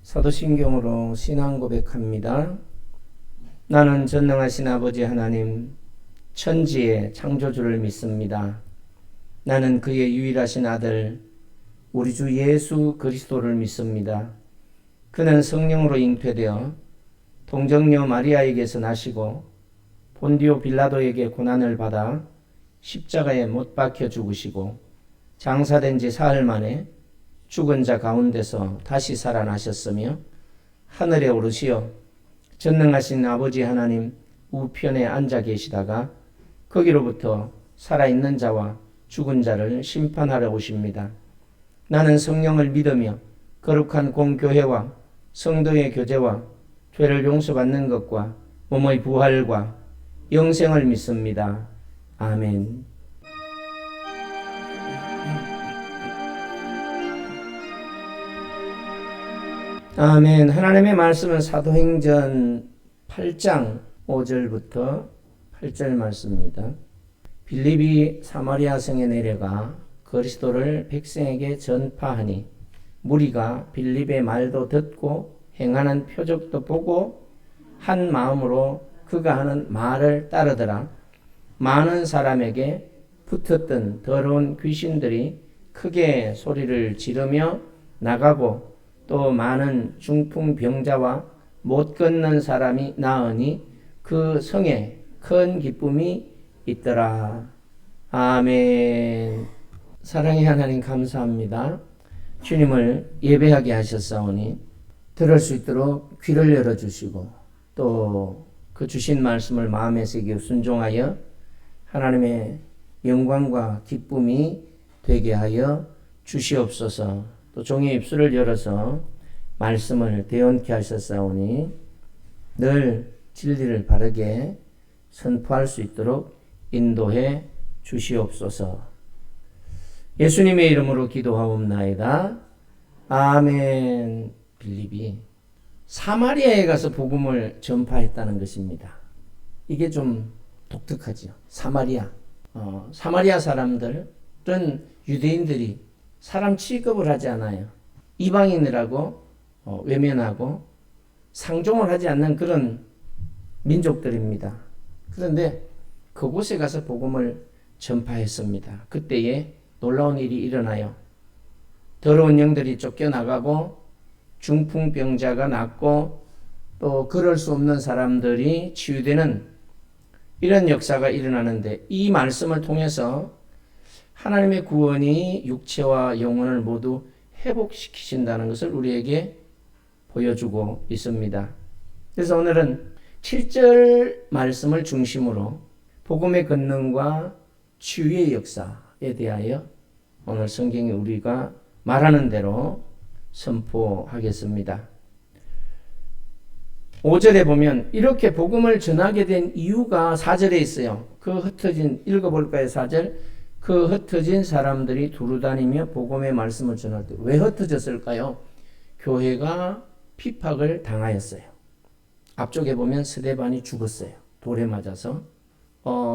사도신경으로 신앙 고백합니다. 나는 전능하신 아버지 하나님, 천지의 창조주를 믿습니다. 나는 그의 유일하신 아들, 우리 주 예수 그리스도를 믿습니다. 그는 성령으로 잉태되어 동정녀 마리아에게서 나시고 본디오 빌라도에게 고난을 받아 십자가에 못 박혀 죽으시고 장사된 지 사흘 만에 죽은 자 가운데서 다시 살아나셨으며 하늘에 오르시어 전능하신 아버지 하나님 우편에 앉아 계시다가 거기로부터 살아있는 자와 죽은 자를 심판하러 오십니다. 나는 성령을 믿으며 거룩한 공교회와 성도의 교제와 죄를 용서받는 것과 몸의 부활과 영생을 믿습니다. 아멘. 아멘. 하나님의 말씀은 사도행전 8장 5절부터 8절 말씀입니다. 빌립이 사마리아 성에 내려가 그리스도를 백성에게 전파하니 무리가 빌립의 말도 듣고 행하는 표적도 보고 한 마음으로 그가 하는 말을 따르더라. 많은 사람에게 붙었던 더러운 귀신들이 크게 소리를 지르며 나가고 또 많은 중풍병자와 못 걷는 사람이 나으니 그 성에 큰 기쁨이 있더라. 아멘. 사랑의 하나님 감사합니다. 주님을 예배하게 하셨사오니 들을 수 있도록 귀를 열어주시고 또 그 주신 말씀을 마음에 새기고 순종하여 하나님의 영광과 기쁨이 되게 하여 주시옵소서. 또 종의 입술을 열어서 말씀을 대언케 하셨사오니 늘 진리를 바르게 선포할 수 있도록 인도해 주시옵소서. 예수님의 이름으로 기도하옵나이다. 아멘. 빌립이 사마리아에 가서 복음을 전파했다는 것입니다. 이게 좀 독특하죠. 사마리아. 사마리아 사람들은 유대인들이 사람 취급을 하지 않아요. 이방인이라고 외면하고 상종을 하지 않는 그런 민족들입니다. 그런데 그곳에 가서 복음을 전파했습니다. 그때에 놀라운 일이 일어나요. 더러운 영들이 쫓겨나가고 중풍병자가 낫고 또 그럴 수 없는 사람들이 치유되는 이런 역사가 일어나는데 이 말씀을 통해서 하나님의 구원이 육체와 영혼을 모두 회복시키신다는 것을 우리에게 보여주고 있습니다. 그래서 오늘은 7절 말씀을 중심으로 복음의 권능과 치유의 역사에 대하여 오늘 성경이 우리가 말하는 대로 선포하겠습니다. 5절에 보면 이렇게 복음을 전하게 된 이유가 4절에 있어요. 그 흩어진 읽어볼까요? 4절. 그 흩어진 사람들이 두루다니며 복음의 말씀을 전할 때 왜 흩어졌을까요? 교회가 핍박을 당하였어요. 앞쪽에 보면 스데반이 죽었어요. 돌에 맞아서.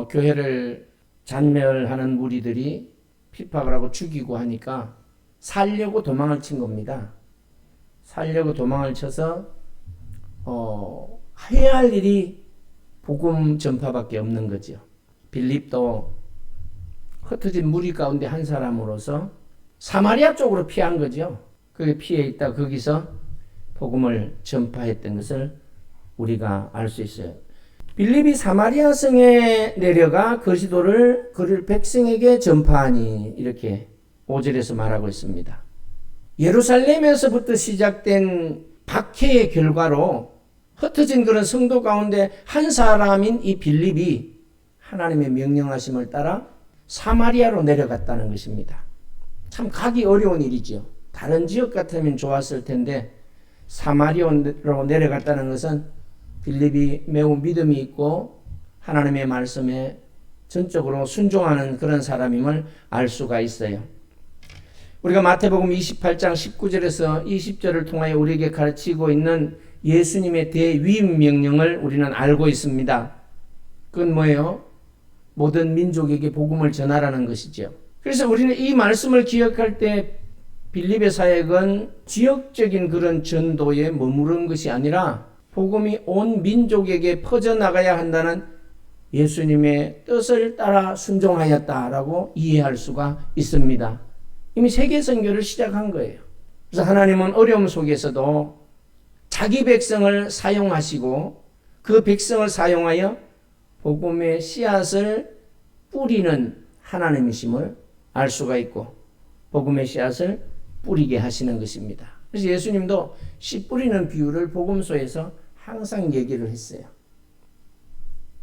교회를 잔멸하는 무리들이 핍박을 하고 죽이고 하니까 살려고 도망을 친 겁니다. 살려고 도망을 쳐서 해야 할 일이 복음 전파밖에 없는 거죠. 빌립도 흩어진 무리 가운데 한 사람으로서 사마리아 쪽으로 피한 거죠. 거기 피해 있다 거기서 복음을 전파했던 것을 우리가 알 수 있어요. 빌립이 사마리아 성에 내려가 그리스도를 그를 백성에게 전파하니 이렇게 5절에서 말하고 있습니다. 예루살렘에서부터 시작된 박해의 결과로 흩어진 그런 성도 가운데 한 사람인 이 빌립이 하나님의 명령하심을 따라 사마리아로 내려갔다는 것입니다. 참 가기 어려운 일이죠. 다른 지역 같으면 좋았을 텐데 사마리아로 내려갔다는 것은 빌립이 매우 믿음이 있고 하나님의 말씀에 전적으로 순종하는 그런 사람임을 알 수가 있어요. 우리가 마태복음 28장 19절에서 20절을 통하여 우리에게 가르치고 있는 예수님의 대위임 명령을 우리는 알고 있습니다. 그건 뭐예요? 모든 민족에게 복음을 전하라는 것이죠. 그래서 우리는 이 말씀을 기억할 때 빌립의 사역은 지역적인 그런 전도에 머무른 것이 아니라 복음이 온 민족에게 퍼져나가야 한다는 예수님의 뜻을 따라 순종하였다라고 이해할 수가 있습니다. 이미 세계 선교를 시작한 거예요. 그래서 하나님은 어려움 속에서도 자기 백성을 사용하시고 그 백성을 사용하여 복음의 씨앗을 뿌리는 하나님이심을 알 수가 있고 복음의 씨앗을 뿌리게 하시는 것입니다. 그래서 예수님도 씨 뿌리는 비유를 복음서에서 항상 얘기를 했어요.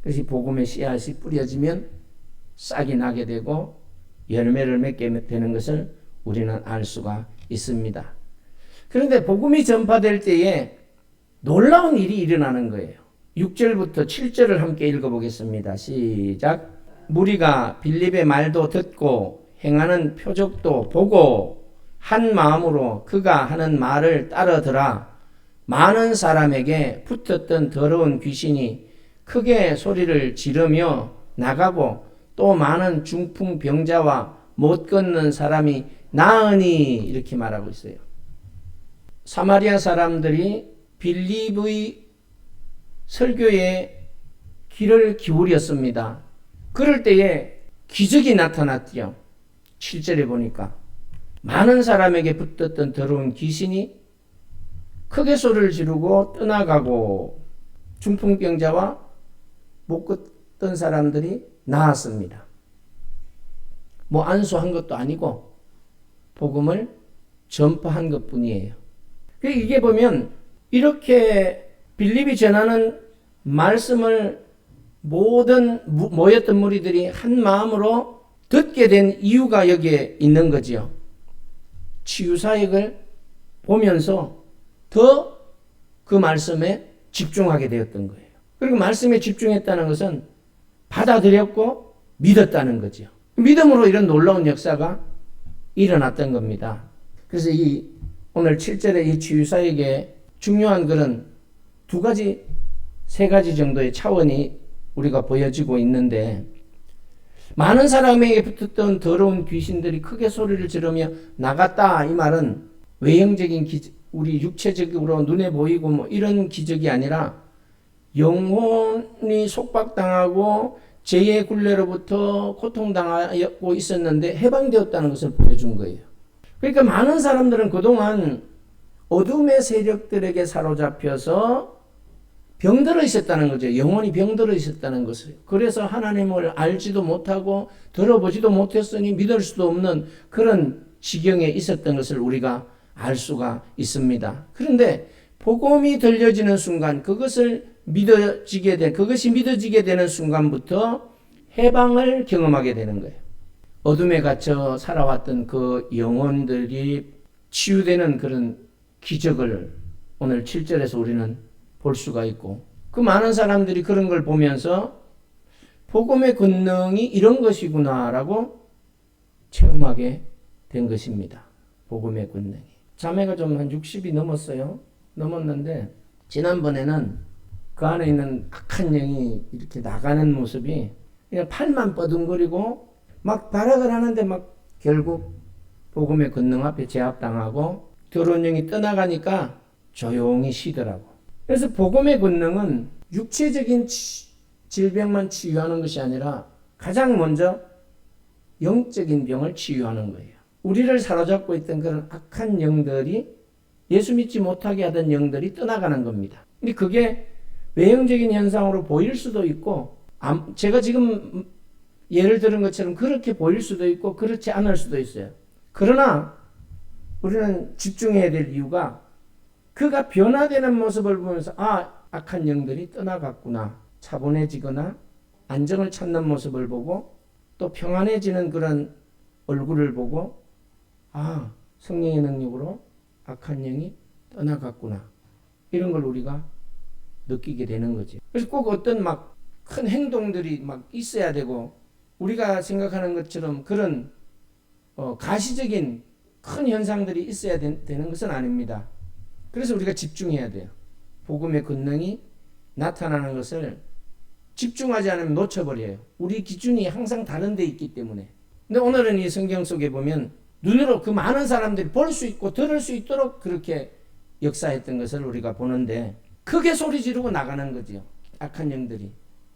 그래서 복음의 씨앗이 뿌려지면 싹이 나게 되고 열매를 맺게 되는 것을 우리는 알 수가 있습니다. 그런데 복음이 전파될 때에 놀라운 일이 일어나는 거예요. 6절부터 7절을 함께 읽어보겠습니다. 시작. 무리가 빌립의 말도 듣고 행하는 표적도 보고 한 마음으로 그가 하는 말을 따르더라. 많은 사람에게 붙었던 더러운 귀신이 크게 소리를 지르며 나가고 또 많은 중풍병자와 못 걷는 사람이 나으니 이렇게 말하고 있어요. 사마리아 사람들이 빌립의 설교에 귀를 기울였습니다. 그럴 때에 기적이 나타났지요. 7절에 보니까 많은 사람에게 붙었던 더러운 귀신이 크게 소리를 지르고 떠나가고 중풍병자와 못 걷던 사람들이 나았습니다. 뭐 안수한 것도 아니고 복음을 전파한 것뿐이에요. 이게 보면 이렇게 빌립이 전하는 말씀을 모든 모였던 무리들이 한 마음으로 듣게 된 이유가 여기에 있는 거지요. 치유사역을 보면서 더 그 말씀에 집중하게 되었던 거예요. 그리고 말씀에 집중했다는 것은 받아들였고 믿었다는 거죠. 믿음으로 이런 놀라운 역사가 일어났던 겁니다. 그래서 오늘 7절의 이 치유사역에 중요한 그런 세 가지 정도의 차원이 우리가 보여지고 있는데, 많은 사람에게 붙었던 더러운 귀신들이 크게 소리를 지르며 나갔다. 이 말은 외형적인 우리 육체적으로 눈에 보이고 뭐 이런 기적이 아니라 영혼이 속박당하고 죄의 굴레로부터 고통당하고 있었는데 해방되었다는 것을 보여준 거예요. 그러니까 많은 사람들은 그동안 어둠의 세력들에게 사로잡혀서 병들어 있었다는 거죠. 영혼이 병들어 있었다는 것을. 그래서 하나님을 알지도 못하고 들어보지도 못했으니 믿을 수도 없는 그런 지경에 있었던 것을 우리가 알 수가 있습니다. 그런데 복음이 들려지는 순간 그것이 믿어지게 되는 순간부터 해방을 경험하게 되는 거예요. 어둠에 갇혀 살아왔던 그 영혼들이 치유되는 그런 기적을 오늘 7절에서 우리는 볼 수가 있고, 그 많은 사람들이 그런 걸 보면서 복음의 권능이 이런 것이구나라고 체험하게 된 것입니다. 복음의 권능이. 자매가 좀 한 60이 넘었는데 지난번에는 그 안에 있는 악한 영이 이렇게 나가는 모습이 그냥 팔만 뻗은거리고 막 발악을 하는데 막 결국 복음의 권능 앞에 제압당하고 더러운 영이 떠나가니까 조용히 쉬더라고. 그래서 복음의 권능은 육체적인 질병만 치유하는 것이 아니라 가장 먼저 영적인 병을 치유하는 거예요. 우리를 사로잡고 있던 그런 악한 영들이, 예수 믿지 못하게 하던 영들이 떠나가는 겁니다. 근데 그게 외형적인 현상으로 보일 수도 있고, 제가 지금 예를 들은 것처럼 그렇게 보일 수도 있고 그렇지 않을 수도 있어요. 그러나 우리는 집중해야 될 이유가 그가 변화되는 모습을 보면서 악한 영들이 떠나갔구나, 차분해지거나 안정을 찾는 모습을 보고 또 평안해지는 그런 얼굴을 보고 성령의 능력으로 악한 영이 떠나갔구나, 이런 걸 우리가 느끼게 되는 거지. 그래서 꼭 어떤 막 큰 행동들이 막 있어야 되고 우리가 생각하는 것처럼 그런 가시적인 큰 현상들이 있어야 되는 것은 아닙니다. 그래서 우리가 집중해야 돼요. 복음의 권능이 나타나는 것을 집중하지 않으면 놓쳐버려요. 우리 기준이 항상 다른 데 있기 때문에. 근데 오늘은 이 성경 속에 보면 눈으로 그 많은 사람들이 볼 수 있고 들을 수 있도록 그렇게 역사했던 것을 우리가 보는데, 크게 소리 지르고 나가는 거지요. 악한 영들이.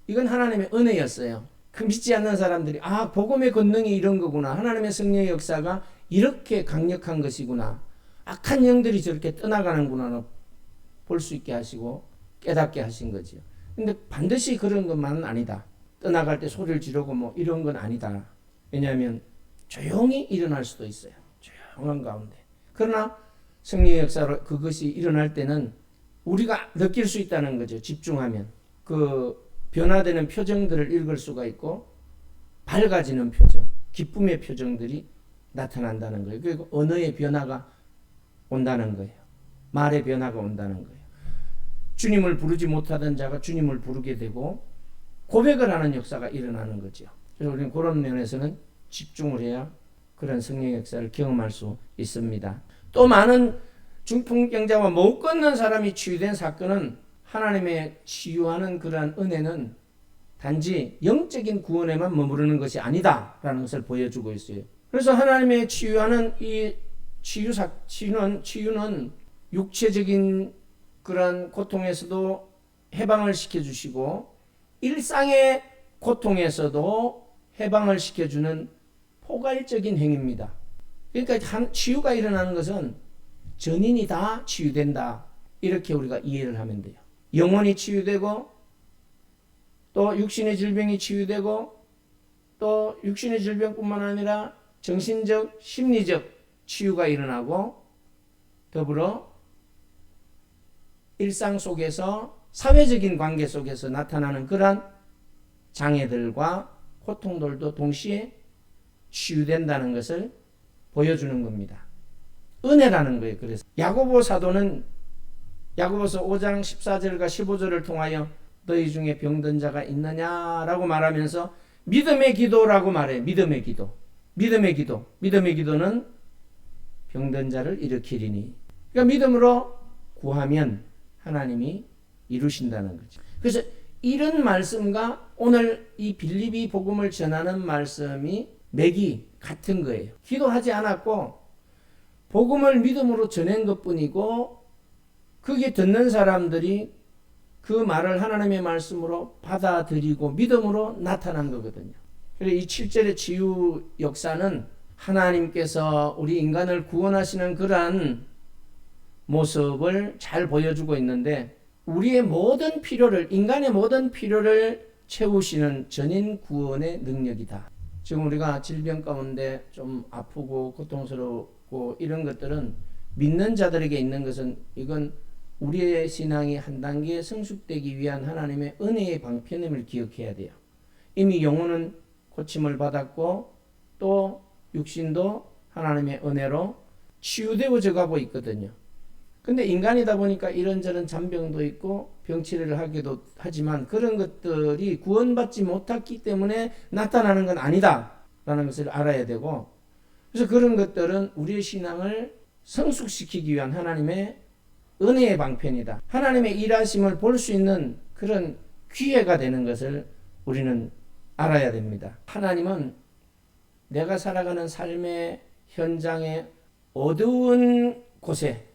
이건 하나님의 은혜였어요. 그 믿지 않는 사람들이 복음의 권능이 이런 거구나. 하나님의 성령의 역사가 이렇게 강력한 것이구나. 악한 영들이 저렇게 떠나가는구나 볼 수 있게 하시고 깨닫게 하신 거지요. 근데 반드시 그런 것만은 아니다. 떠나갈 때 소리를 지르고 뭐 이런 건 아니다. 왜냐하면 조용히 일어날 수도 있어요. 조용한 가운데. 그러나 성령의 역사로 그것이 일어날 때는 우리가 느낄 수 있다는 거죠. 집중하면. 그 변화되는 표정들을 읽을 수가 있고 밝아지는 표정, 기쁨의 표정들이 나타난다는 거예요. 그리고 언어의 변화가 온다는 거예요. 말의 변화가 온다는 거예요. 주님을 부르지 못하던 자가 주님을 부르게 되고 고백을 하는 역사가 일어나는 거죠. 그래서 우리는 그런 면에서는 집중을 해야 그런 성령의 역사를 경험할 수 있습니다. 또 많은 중풍병자와 못 걷는 사람이 치유된 사건은 하나님의 치유하는 그러한 은혜는 단지 영적인 구원에만 머무르는 것이 아니다라는 것을 보여주고 있어요. 그래서 하나님의 치유하는 이 치유는 육체적인 그런 고통에서도 해방을 시켜주시고 일상의 고통에서도 해방을 시켜주는 포괄적인 행위입니다. 그러니까 치유가 일어나는 것은 전인이 다 치유된다. 이렇게 우리가 이해를 하면 돼요. 영혼이 치유되고 또 육신의 질병이 치유되고 또 육신의 질병뿐만 아니라 정신적, 심리적 치유가 일어나고 더불어 일상 속에서 사회적인 관계 속에서 나타나는 그러한 장애들과 고통들도 동시에 치유된다는 것을 보여주는 겁니다. 은혜라는 거예요. 그래서 야고보 사도는 야고보서 5장 14절과 15절을 통하여 너희 중에 병든 자가 있느냐라고 말하면서 믿음의 기도라고 말해요. 믿음의 기도. 믿음의 기도. 믿음의 기도는 병든 자를 일으키리니. 그러니까 믿음으로 구하면 하나님이 이루신다는 거죠. 그래서 이런 말씀과 오늘 이 빌립이 복음을 전하는 말씀이 맥이 같은 거예요. 기도하지 않았고 복음을 믿음으로 전한 것뿐이고 그게 듣는 사람들이 그 말을 하나님의 말씀으로 받아들이고 믿음으로 나타난 거거든요. 그래서 이 7절의 치유 역사는 하나님께서 우리 인간을 구원하시는 그러한 모습을 잘 보여주고 있는데 우리의 모든 필요를 인간의 모든 필요를 채우시는 전인 구원의 능력이다. 지금 우리가 질병 가운데 좀 아프고 고통스럽고 이런 것들은 믿는 자들에게 있는 것은 이건 우리의 신앙이 한 단계 성숙되기 위한 하나님의 은혜의 방편임을 기억해야 돼요. 이미 영혼은 고침을 받았고 또 육신도 하나님의 은혜로 치유되어져 가고 있거든요. 근데 인간이다 보니까 이런저런 잔병도 있고 병치레를 하기도 하지만 그런 것들이 구원받지 못했기 때문에 나타나는 건 아니다 라는 것을 알아야 되고, 그래서 그런 것들은 우리의 신앙을 성숙시키기 위한 하나님의 은혜의 방편이다. 하나님의 일하심을 볼 수 있는 그런 기회가 되는 것을 우리는 알아야 됩니다. 하나님은 내가 살아가는 삶의 현장의 어두운 곳에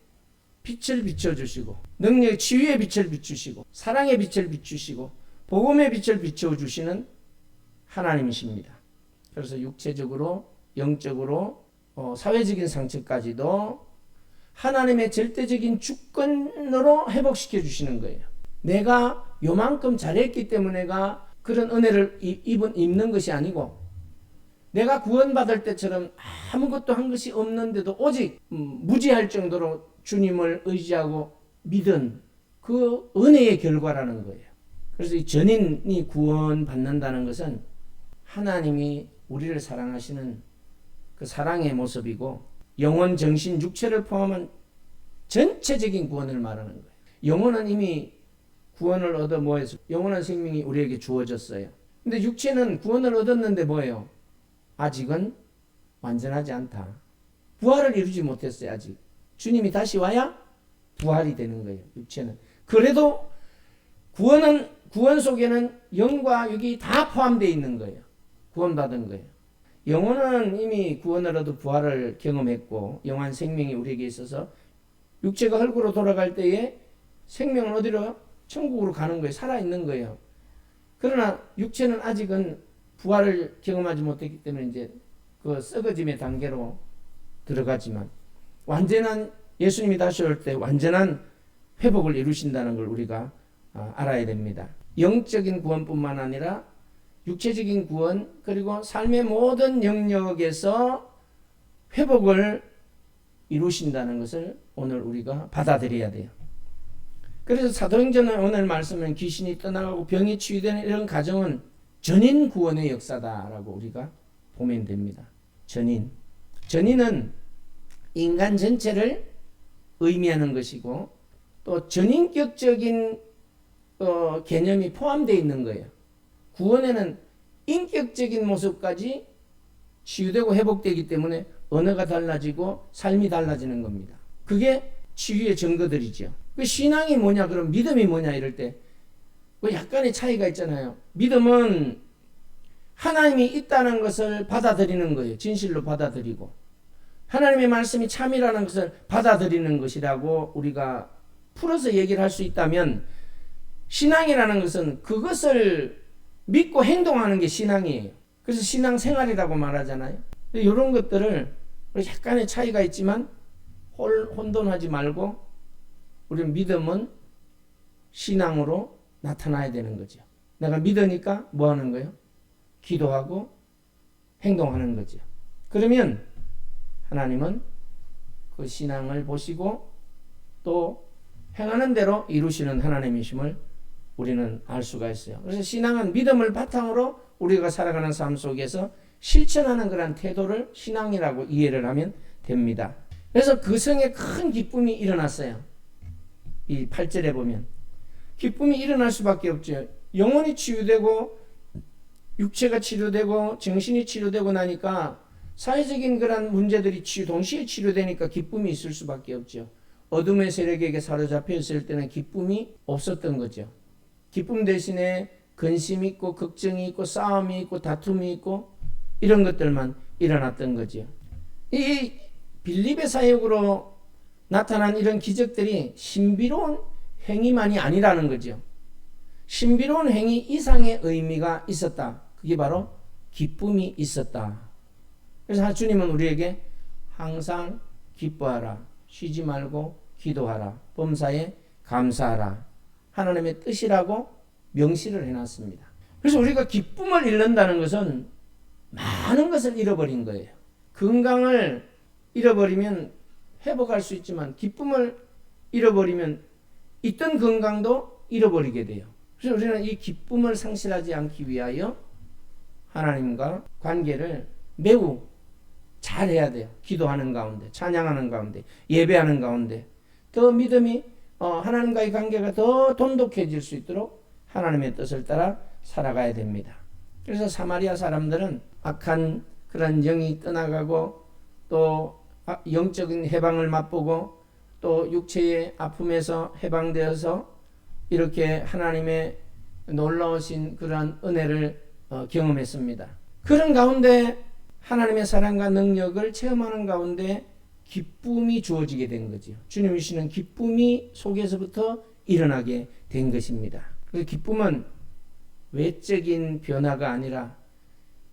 빛을 비춰주시고 능력의 치유의 빛을 비추시고 사랑의 빛을 비추시고 복음의 빛을 비춰주시는 하나님이십니다. 그래서 육체적으로 영적으로 사회적인 상처까지도 하나님의 절대적인 주권으로 회복시켜 주시는 거예요. 내가 요만큼 잘했기 때문에 내가 그런 은혜를 입는 것이 아니고 내가 구원받을 때처럼 아무것도 한 것이 없는데도 오직 무지할 정도로 주님을 의지하고 믿은 그 은혜의 결과라는 거예요. 그래서 이 전인이 구원받는다는 것은 하나님이 우리를 사랑하시는 그 사랑의 모습이고 영혼, 정신, 육체를 포함한 전체적인 구원을 말하는 거예요. 영혼은 이미 구원을 얻어 뭐해서 영원한 생명이 우리에게 주어졌어요. 근데 육체는 구원을 얻었는데 뭐예요? 아직은 완전하지 않다. 부활을 이루지 못했어요. 아직. 주님이 다시 와야 부활이 되는 거예요. 육체는. 그래도 구원 속에는 영과 육이 다 포함되어 있는 거예요. 구원받은 거예요. 영혼은 이미 구원을 얻어 부활을 경험했고 영원한 생명이 우리에게 있어서 육체가 흙으로 돌아갈 때에 생명은 어디로? 천국으로 가는 거예요. 살아있는 거예요. 그러나 육체는 아직은 부활을 경험하지 못했기 때문에 이제 그 썩어짐의 단계로 들어가지만 완전한 예수님이 다시 올 때 완전한 회복을 이루신다는 걸 우리가 알아야 됩니다. 영적인 구원뿐만 아니라 육체적인 구원 그리고 삶의 모든 영역에서 회복을 이루신다는 것을 오늘 우리가 받아들여야 돼요. 그래서 사도행전은 오늘 말씀은 귀신이 떠나가고 병이 치유되는 이런 가정은 전인 구원의 역사다라고 우리가 보면 됩니다. 전인은 인간 전체를 의미하는 것이고 또 전인격적인 개념이 포함되어 있는 거예요. 구원에는 인격적인 모습까지 치유되고 회복되기 때문에 언어가 달라지고 삶이 달라지는 겁니다. 그게 치유의 증거들이죠. 그 신앙이 뭐냐, 그럼 믿음이 뭐냐 이럴 때 약간의 차이가 있잖아요. 믿음은 하나님이 있다는 것을 받아들이는 거예요. 진실로 받아들이고 하나님의 말씀이 참이라는 것을 받아들이는 것이라고 우리가 풀어서 얘기를 할 수 있다면, 신앙이라는 것은 그것을 믿고 행동하는 게 신앙이에요. 그래서 신앙생활이라고 말하잖아요. 이런 것들을 약간의 차이가 있지만 혼돈하지 말고 우리는 믿음은 신앙으로 나타나야 되는 거죠. 내가 믿으니까 뭐 하는 거예요? 기도하고 행동하는 거죠. 그러면 하나님은 그 신앙을 보시고 또 행하는 대로 이루시는 하나님이심을 우리는 알 수가 있어요. 그래서 신앙은 믿음을 바탕으로 우리가 살아가는 삶 속에서 실천하는 그런 태도를 신앙이라고 이해를 하면 됩니다. 그래서 그 성에 큰 기쁨이 일어났어요. 이 8절에 보면 기쁨이 일어날 수밖에 없죠. 영혼이 치유되고 육체가 치료되고 정신이 치료되고 나니까 사회적인 그런 문제들이 동시에 치료되니까 기쁨이 있을 수밖에 없죠. 어둠의 세력에게 사로잡혀 있을 때는 기쁨이 없었던 거죠. 기쁨 대신에 근심이 있고 걱정이 있고 싸움이 있고 다툼이 있고 이런 것들만 일어났던 거죠. 이 빌립의 사역으로 나타난 이런 기적들이 신비로운 행위만이 아니라는 거죠. 신비로운 행위 이상의 의미가 있었다. 그게 바로 기쁨이 있었다. 그래서 주님은 우리에게 항상 기뻐하라, 쉬지 말고 기도하라, 범사에 감사하라, 하나님의 뜻이라고 명시를 해놨습니다. 그래서 우리가 기쁨을 잃는다는 것은 많은 것을 잃어버린 거예요. 건강을 잃어버리면 회복할 수 있지만 기쁨을 잃어버리면 있던 건강도 잃어버리게 돼요. 그래서 우리는 이 기쁨을 상실하지 않기 위하여 하나님과 관계를 매우 잘해야 돼요. 기도하는 가운데, 찬양하는 가운데, 예배하는 가운데 더 믿음이 하나님과의 관계가 더 돈독해질 수 있도록 하나님의 뜻을 따라 살아가야 됩니다. 그래서 사마리아 사람들은 악한 그런 영이 떠나가고 또 영적인 해방을 맛보고 또 육체의 아픔에서 해방되어서 이렇게 하나님의 놀라우신 그러한 은혜를 경험했습니다. 그런 가운데 하나님의 사랑과 능력을 체험하는 가운데 기쁨이 주어지게 된 거죠. 주님 주시는 기쁨이 속에서부터 일어나게 된 것입니다. 그래서 기쁨은 외적인 변화가 아니라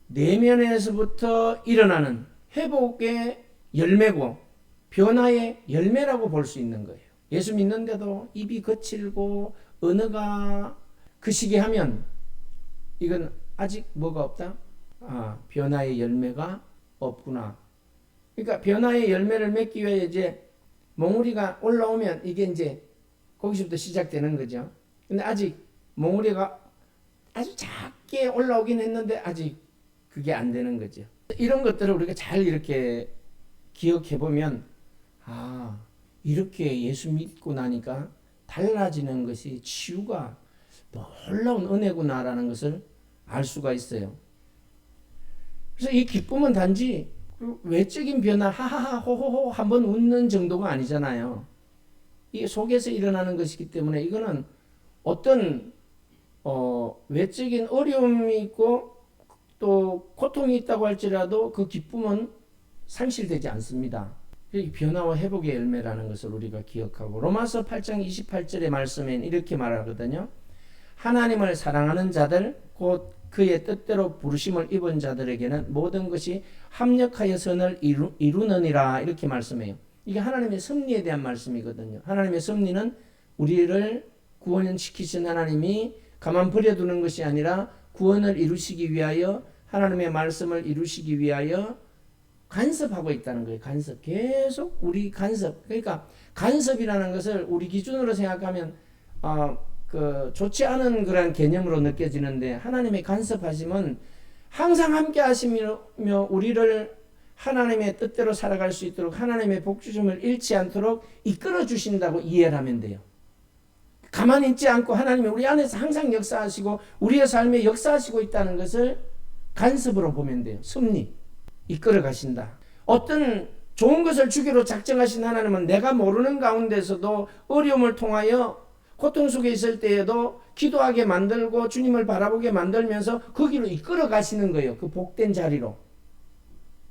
내면에서부터 일어나는 회복의 열매고 변화의 열매라고 볼 수 있는 거예요. 예수 믿는데도 입이 거칠고 언어가 거시게 하면 이건 아직 뭐가 없다? 변화의 열매가 없구나. 그러니까 변화의 열매를 맺기 위해 이제 몽우리가 올라오면 이게 이제 거기서부터 시작되는 거죠. 근데 아직 몽우리가 아주 작게 올라오긴 했는데 아직 그게 안 되는 거죠. 이런 것들을 우리가 잘 이렇게 기억해 보면 이렇게 예수 믿고 나니까 달라지는 것이 치유가 놀라운 은혜구나라는 것을 알 수가 있어요. 그래서 이 기쁨은 단지 외적인 변화 하하하 호호호 한번 웃는 정도가 아니잖아요. 이 속에서 일어나는 것이기 때문에 이거는 어떤 외적인 어려움이 있고 또 고통이 있다고 할지라도 그 기쁨은 상실되지 않습니다. 변화와 회복의 열매라는 것을 우리가 기억하고, 로마서 8장 28절의 말씀엔 이렇게 말하거든요. 하나님을 사랑하는 자들 곧 그의 뜻대로 부르심을 입은 자들에게는 모든 것이 합력하여 선을 이루느니라, 이렇게 말씀해요. 이게 하나님의 섭리에 대한 말씀이거든요. 하나님의 섭리는 우리를 구원시키신 하나님이 가만 버려두는 것이 아니라 구원을 이루시기 위하여, 하나님의 말씀을 이루시기 위하여 간섭하고 있다는 거예요. 간섭. 계속 우리 간섭. 그러니까 간섭이라는 것을 우리 기준으로 생각하면 좋지 않은 그런 개념으로 느껴지는데, 하나님의 간섭하심은 항상 함께 하시며 우리를 하나님의 뜻대로 살아갈 수 있도록, 하나님의 복주심을 잃지 않도록 이끌어 주신다고 이해를 하면 돼요. 가만히 있지 않고 하나님이 우리 안에서 항상 역사하시고 우리의 삶에 역사하시고 있다는 것을 간섭으로 보면 돼요. 섭리. 이끌어 가신다. 어떤 좋은 것을 주기로 작정하신 하나님은 내가 모르는 가운데서도 어려움을 통하여 고통 속에 있을 때에도 기도하게 만들고 주님을 바라보게 만들면서 거기로 이끌어 가시는 거예요. 그 복된 자리로.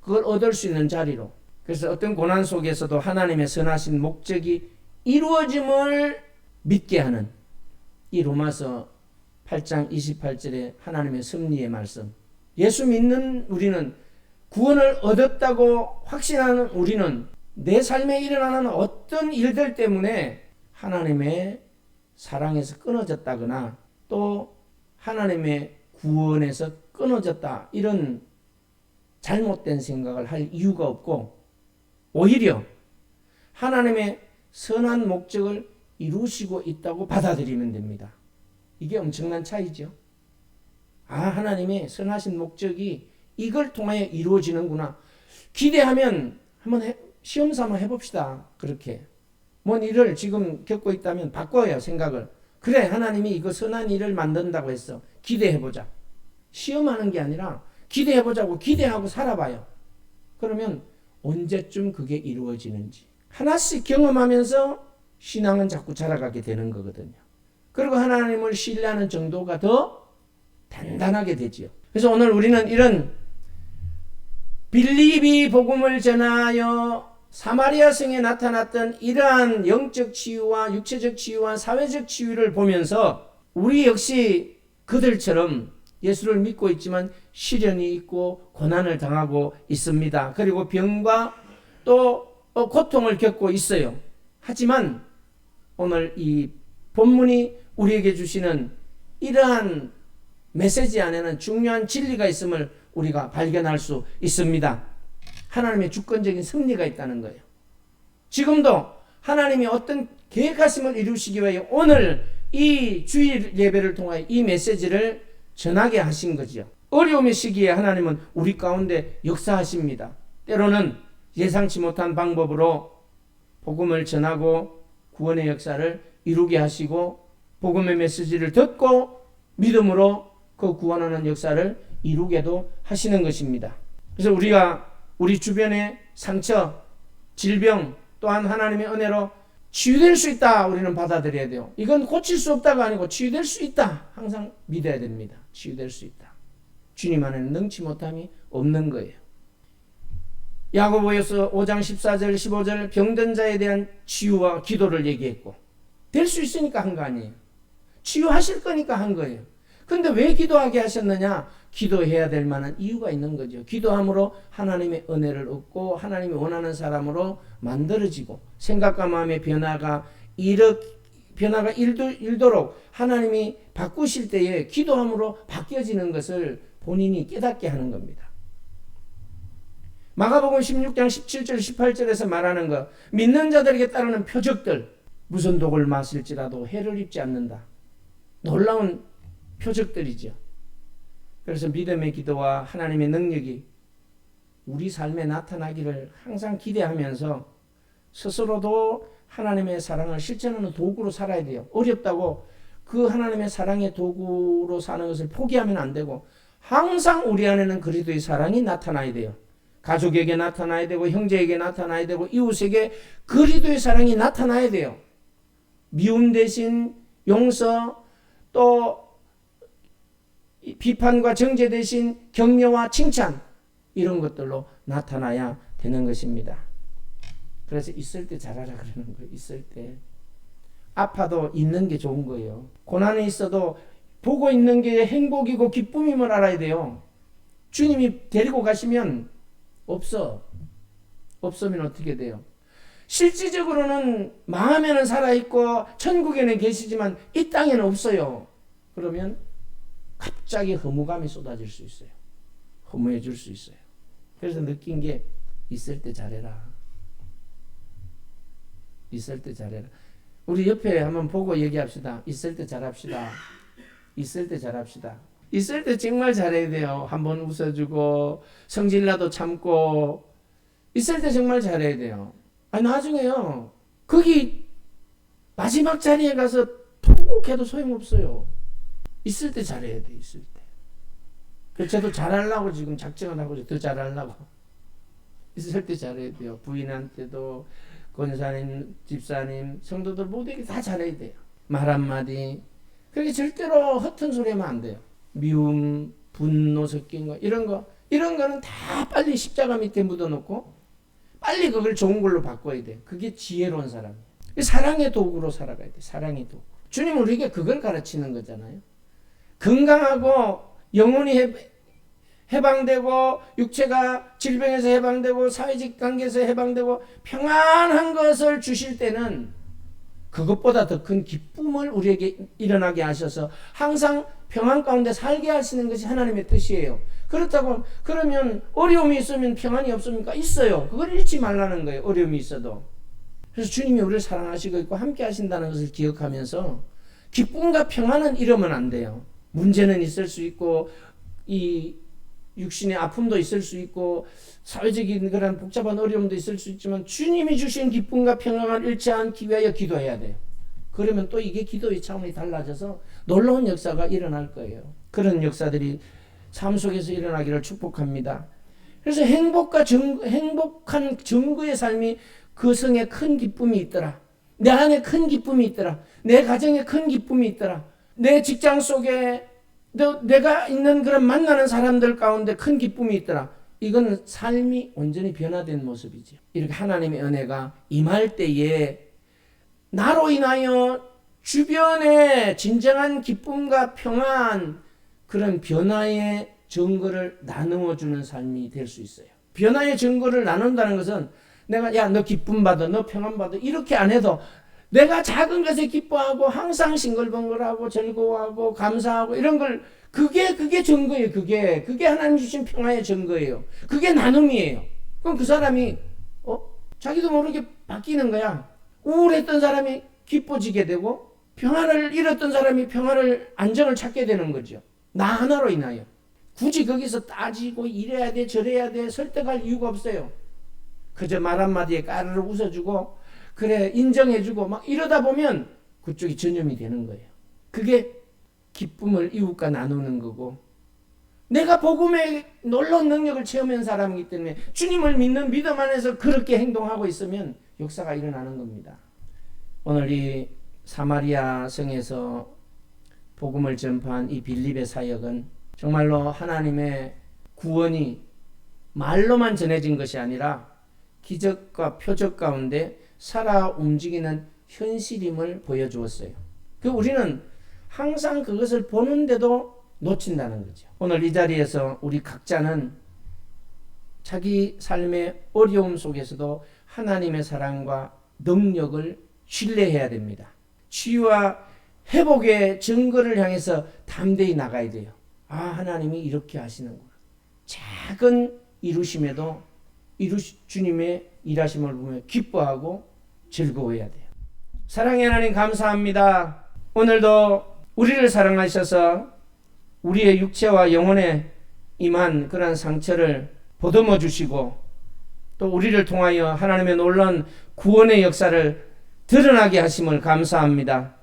그걸 얻을 수 있는 자리로. 그래서 어떤 고난 속에서도 하나님의 선하신 목적이 이루어짐을 믿게 하는 이 로마서 8장 28절의 하나님의 섭리의 말씀. 예수 믿는 우리는, 구원을 얻었다고 확신하는 우리는 내 삶에 일어나는 어떤 일들 때문에 하나님의 사랑에서 끊어졌다거나 또 하나님의 구원에서 끊어졌다, 이런 잘못된 생각을 할 이유가 없고, 오히려 하나님의 선한 목적을 이루시고 있다고 받아들이면 됩니다. 이게 엄청난 차이죠. 하나님의 선하신 목적이 이걸 통하여 이루어지는구나. 기대하면 한번 시험 삼아 해봅시다. 그렇게 뭔 일을 지금 겪고 있다면 바꿔요, 생각을. 그래, 하나님이 이거 선한 일을 만든다고 했어. 기대해보자. 시험하는 게 아니라 기대해보자고 기대하고 살아봐요. 그러면 언제쯤 그게 이루어지는지 하나씩 경험하면서 신앙은 자꾸 자라가게 되는 거거든요. 그리고 하나님을 신뢰하는 정도가 더 단단하게 되지요. 그래서 오늘 우리는 이런 빌립이 복음을 전하여 사마리아 성에 나타났던 이러한 영적 치유와 육체적 치유와 사회적 치유를 보면서 우리 역시 그들처럼 예수를 믿고 있지만 시련이 있고 고난을 당하고 있습니다. 그리고 병과 또 고통을 겪고 있어요. 하지만 오늘 이 본문이 우리에게 주시는 이러한 메시지 안에는 중요한 진리가 있음을 우리가 발견할 수 있습니다. 하나님의 주권적인 섭리가 있다는 거예요. 지금도 하나님이 어떤 계획하심을 이루시기 위해 오늘 이 주일 예배를 통하여 이 메시지를 전하게 하신 거죠. 어려움의 시기에 하나님은 우리 가운데 역사하십니다. 때로는 예상치 못한 방법으로 복음을 전하고 구원의 역사를 이루게 하시고, 복음의 메시지를 듣고 믿음으로 그 구원하는 역사를 이루게도 하시는 것입니다. 그래서 우리가 우리 주변의 상처, 질병 또한 하나님의 은혜로 치유될 수 있다, 우리는 받아들여야 돼요. 이건 고칠 수 없다가 아니고 치유될 수 있다, 항상 믿어야 됩니다. 치유될 수 있다. 주님 안에는 능치 못함이 없는 거예요. 야고보서 5장 14절 15절 병든 자에 대한 치유와 기도를 얘기했고, 될 수 있으니까 한 거 아니에요. 치유하실 거니까 한 거예요. 근데 왜 기도하게 하셨느냐? 기도해야 될 만한 이유가 있는 거죠. 기도함으로 하나님의 은혜를 얻고 하나님이 원하는 사람으로 만들어지고, 생각과 마음의 변화가 일도록 하나님이 바꾸실 때에 기도함으로 바뀌어지는 것을 본인이 깨닫게 하는 겁니다. 마가복음 16장 17절 18절에서 말하는 것, 믿는 자들에게 따르는 표적들, 무슨 독을 마실지라도 해를 입지 않는다. 놀라운 표적들이죠. 그래서 믿음의 기도와 하나님의 능력이 우리 삶에 나타나기를 항상 기대하면서 스스로도 하나님의 사랑을 실천하는 도구로 살아야 돼요. 어렵다고 그 하나님의 사랑의 도구로 사는 것을 포기하면 안 되고, 항상 우리 안에는 그리스도의 사랑이 나타나야 돼요. 가족에게 나타나야 되고, 형제에게 나타나야 되고, 이웃에게 그리스도의 사랑이 나타나야 돼요. 미움 대신 용서, 또 비판과 정죄 대신 격려와 칭찬, 이런 것들로 나타나야 되는 것입니다. 그래서 있을 때 잘하라 그러는 거예요. 있을 때. 아파도 있는 게 좋은 거예요. 고난이 있어도 보고 있는 게 행복이고 기쁨임을 알아야 돼요. 주님이 데리고 가시면 없으면 어떻게 돼요? 실질적으로는 마음에는 살아있고 천국에는 계시지만 이 땅에는 없어요. 그러면 갑자기 허무감이 쏟아질 수 있어요. 허무해질 수 있어요. 그래서 느낀 게 있을 때 잘해라. 있을 때 잘해라. 우리 옆에 한번 보고 얘기합시다. 있을 때 잘합시다. 있을 때 잘합시다. 있을 때 정말 잘해야 돼요. 한번 웃어주고 성질나도 참고 있을 때 정말 잘해야 돼요. 나중에요. 거기 마지막 자리에 가서 통곡해도 소용없어요. 있을 때 잘해야 돼. 있을 때. 그래서 저도 잘하려고 지금 작정을 하고 더 잘하려고. 있을 때 잘해야 돼요. 부인한테도 권사님, 집사님, 성도들 모두에게 다 잘해야 돼요. 말 한마디. 그렇게 절대로 허튼 소리 하면 안 돼요. 미움, 분노 섞인 거, 이런 거는 다 빨리 십자가 밑에 묻어놓고 빨리 그걸 좋은 걸로 바꿔야 돼. 그게 지혜로운 사람이에요. 사랑의 도구로 살아가야 돼. 사랑의 도구. 주님은 우리에게 그걸 가르치는 거잖아요. 건강하고 영혼이 해방되고 육체가 질병에서 해방되고 사회적 관계에서 해방되고 평안한 것을 주실 때는 그것보다 더 큰 기쁨을 우리에게 일어나게 하셔서 항상 평안 가운데 살게 하시는 것이 하나님의 뜻이에요. 그렇다고 그러면 어려움이 있으면 평안이 없습니까? 있어요. 그걸 잃지 말라는 거예요. 어려움이 있어도. 그래서 주님이 우리를 사랑하시고 있고 함께 하신다는 것을 기억하면서 기쁨과 평안은 잃으면 안 돼요. 문제는 있을 수 있고 이 육신의 아픔도 있을 수 있고 사회적인 그런 복잡한 어려움도 있을 수 있지만 주님이 주신 기쁨과 평안을 잃지 않기 위하여 기도해야 돼요. 그러면 또 이게 기도의 차원이 달라져서 놀라운 역사가 일어날 거예요. 그런 역사들이 삶 속에서 일어나기를 축복합니다. 그래서 행복한 증거의 삶이 그 성에 큰 기쁨이 있더라. 내 안에 큰 기쁨이 있더라. 내 가정에 큰 기쁨이 있더라. 내 직장 속에 내가 있는 그런 만나는 사람들 가운데 큰 기쁨이 있더라. 이건 삶이 온전히 변화된 모습이죠. 이렇게 하나님의 은혜가 임할 때에 나로 인하여 주변에 진정한 기쁨과 평안, 그런 변화의 증거를 나누어 주는 삶이 될 수 있어요. 변화의 증거를 나눈다는 것은 내가 야 너 기쁨 받아, 너 평안 받아 이렇게 안 해도 내가 작은 것에 기뻐하고 항상 싱글벙글하고 즐거워하고 감사하고 이런 걸 그게 증거예요. 그게 하나님 주신 평화의 증거예요. 그게 나눔이에요. 그럼 그 사람이 자기도 모르게 바뀌는 거야. 우울했던 사람이 기뻐지게 되고 평안을 잃었던 사람이 평안을 안정을 찾게 되는 거죠. 나 하나로 인하여. 굳이 거기서 따지고 이래야 돼 저래야 돼 설득할 이유가 없어요. 그저 말 한마디에 까르르 웃어주고 그래 인정해주고 막 이러다 보면 그쪽이 전염이 되는 거예요. 그게 기쁨을 이웃과 나누는 거고 내가 복음의 놀라운 능력을 체험한 사람이기 때문에 주님을 믿는 믿음 안에서 그렇게 행동하고 있으면 역사가 일어나는 겁니다. 오늘 이 사마리아 성에서 복음을 전파한 이 빌립의 사역은 정말로 하나님의 구원이 말로만 전해진 것이 아니라 기적과 표적 가운데 살아 움직이는 현실임을 보여주었어요. 우리는 항상 그것을 보는데도 놓친다는 거죠. 오늘 이 자리에서 우리 각자는 자기 삶의 어려움 속에서도 하나님의 사랑과 능력을 신뢰해야 됩니다. 치유와 회복의 증거를 향해서 담대히 나가야 돼요. 하나님이 이렇게 하시는구나. 작은 이루심에도 주님의 일하심을 보며 기뻐하고 즐거워해야 돼요. 사랑의 하나님 감사합니다. 오늘도 우리를 사랑하셔서 우리의 육체와 영혼에 임한 그런 상처를 보듬어 주시고 또 우리를 통하여 하나님의 놀라운 구원의 역사를 드러나게 하심을 감사합니다.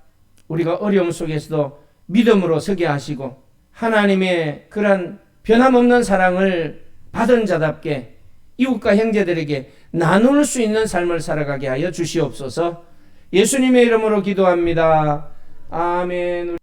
우리가 어려움 속에서도 믿음으로 서게 하시고 하나님의 그런 변함없는 사랑을 받은 자답게 이웃과 형제들에게 나눌 수 있는 삶을 살아가게 하여 주시옵소서. 예수님의 이름으로 기도합니다. 아멘.